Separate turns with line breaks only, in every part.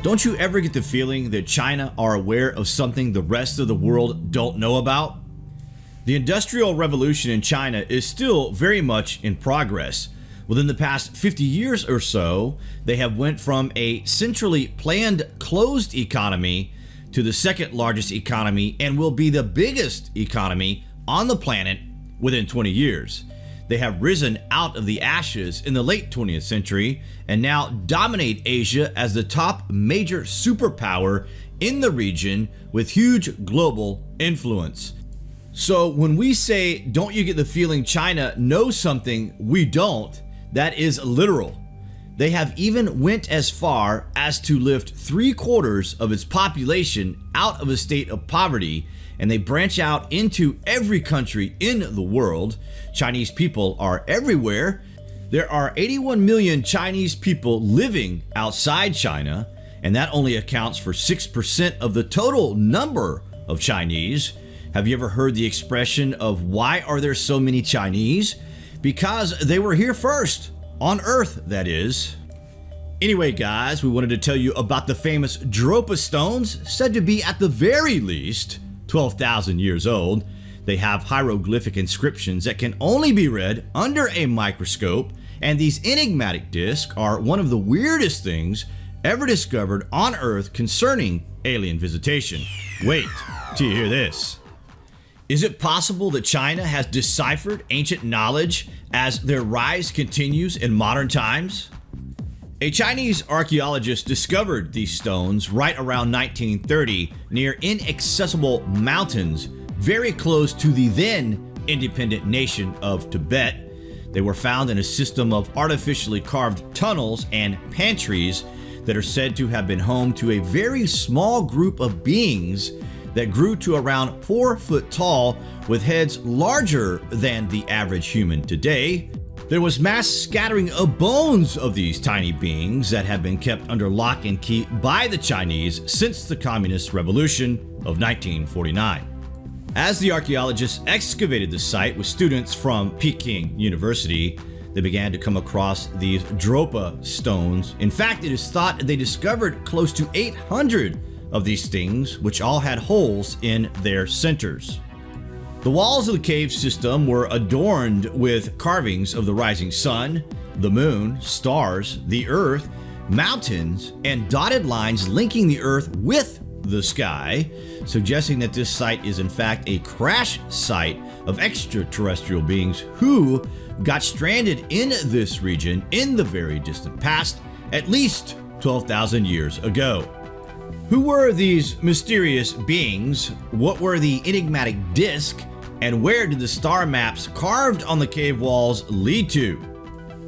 Don't you ever get the feeling that China are aware of something the rest of the world don't know about? The Industrial Revolution in China is still very much in progress. Within the past 50 years or so, they have went from a centrally planned closed economy to the second largest economy and will be the biggest economy on the planet within 20 years. They have risen out of the ashes in the late 20th century and now dominate Asia as the top major superpower in the region with huge global influence. So when we say, don't you get the feeling China knows something we don't, that is literal. They have even went as far as to lift 3/4 of its population out of a state of poverty, and they branch out into every country in the world. Chinese people are everywhere. There are 81 million Chinese people living outside China, and that only accounts for 6% of the total number of Chinese. Have you ever heard the expression of why are there so many Chinese? Because they were here first, on Earth that is. Anyway guys, we wanted to tell you about the famous Dropa stones, said to be at the very least 12,000 years old. They have hieroglyphic inscriptions that can only be read under a microscope, and these enigmatic discs are one of the weirdest things ever discovered on Earth concerning alien visitation. Wait till you hear this. Is it possible that China has deciphered ancient knowledge as their rise continues in modern times? A Chinese archaeologist discovered these stones right around 1930 near inaccessible mountains very close to the then independent nation of Tibet. They were found in a system of artificially carved tunnels and pantries that are said to have been home to a very small group of beings that grew to around 4 foot tall with heads larger than the average human today. There was mass scattering of bones of these tiny beings that have been kept under lock and key by the Chinese since the Communist Revolution of 1949. As the archaeologists excavated the site with students from Peking University, they began to come across these Dropa stones. In fact, it is thought they discovered close to 800 of these things, which all had holes in their centers. The walls of the cave system were adorned with carvings of the rising sun, the moon, stars, the earth, mountains, and dotted lines linking the earth with the sky, suggesting that this site is in fact a crash site of extraterrestrial beings who got stranded in this region in the very distant past, at least 12,000 years ago. Who were these mysterious beings? What were the enigmatic discs? And where did the star maps carved on the cave walls lead to?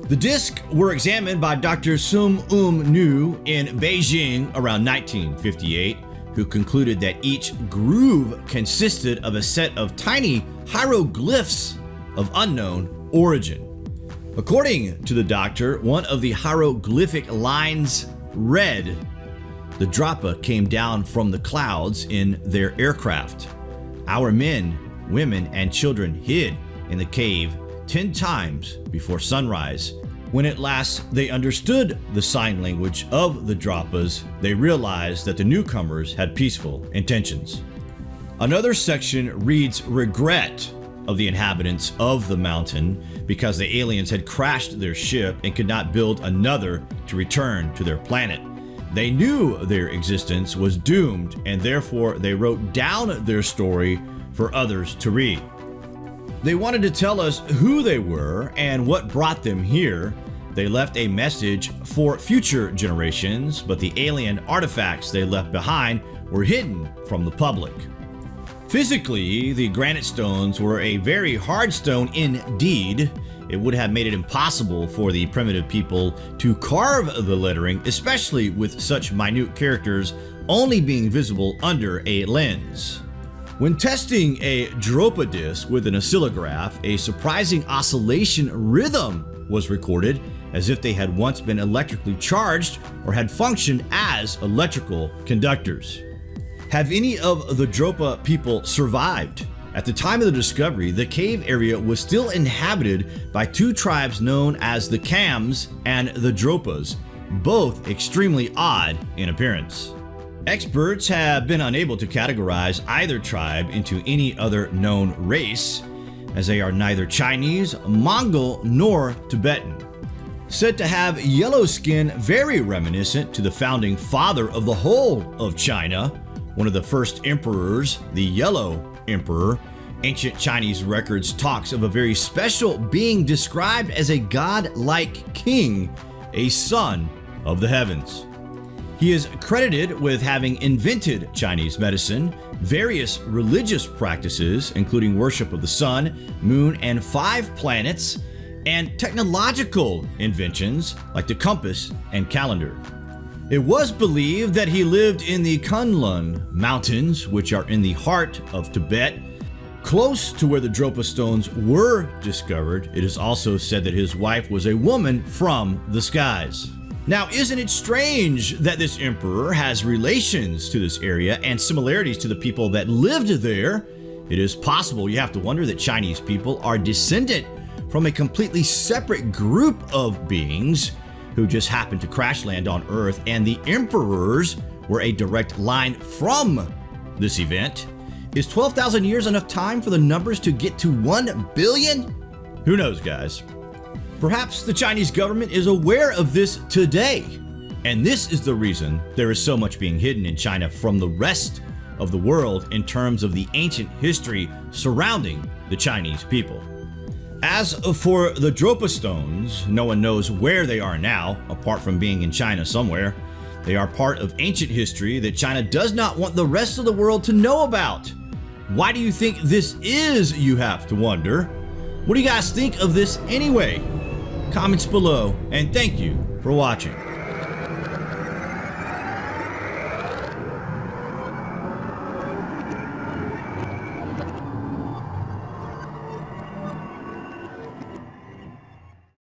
The discs were examined by Dr. Sum Nu in Beijing around 1958, who concluded that each groove consisted of a set of tiny hieroglyphs of unknown origin. According to the doctor, one of the hieroglyphic lines read, "The Dropa came down from the clouds in their aircraft. Our men, women, and children hid in the cave 10 times before sunrise. When at last they understood the sign language of the Dropas, they realized that the newcomers had peaceful intentions." Another section reads regret of the inhabitants of the mountain because the aliens had crashed their ship and could not build another to return to their planet. They knew their existence was doomed, and therefore they wrote down their story for others to read. They wanted to tell us who they were and what brought them here. They left a message for future generations, but the alien artifacts they left behind were hidden from the public. Physically, the granite stones were a very hard stone indeed. It would have made it impossible for the primitive people to carve the lettering, especially with such minute characters only being visible under a lens. When testing a Dropa disc with an oscillograph, a surprising oscillation rhythm was recorded, as if they had once been electrically charged or had functioned as electrical conductors. Have any of the Dropa people survived? At the time of the discovery, the cave area was still inhabited by two tribes known as the Kams and the Dropas. both extremely odd in appearance. Experts have been unable to categorize either tribe into any other known race, as they are neither Chinese, Mongol, nor Tibetan. Said to have yellow skin very reminiscent to the founding father of the whole of China, one of the first emperors, the Yellow Emperor. Ancient Chinese records talks of a very special being described as a god-like king, a son of the heavens. He is credited with having invented Chinese medicine, various religious practices, including worship of the sun, moon, and 5 planets, and technological inventions like the compass and calendar. It was believed that he lived in the Kunlun Mountains, which are in the heart of Tibet, close to where the Dropa stones were discovered. It is also said that his wife was a woman from the skies. Now, isn't it strange that this emperor has relations to this area and similarities to the people that lived there? It is possible, you have to wonder, that Chinese people are descendant from a completely separate group of beings who just happened to crash land on Earth, and the emperors were a direct line from this event. Is 12,000 years enough time for the numbers to get to 1 billion? Who knows, guys? Perhaps the Chinese government is aware of this today, and this is the reason there is so much being hidden in China from the rest of the world in terms of the ancient history surrounding the Chinese people. As for the Dropa stones, no one knows where they are now, apart from being in China somewhere. They are part of ancient history that China does not want the rest of the world to know about. Why do you think this is, you have to wonder? What do you guys think of this anyway? Comments below, and thank you for watching.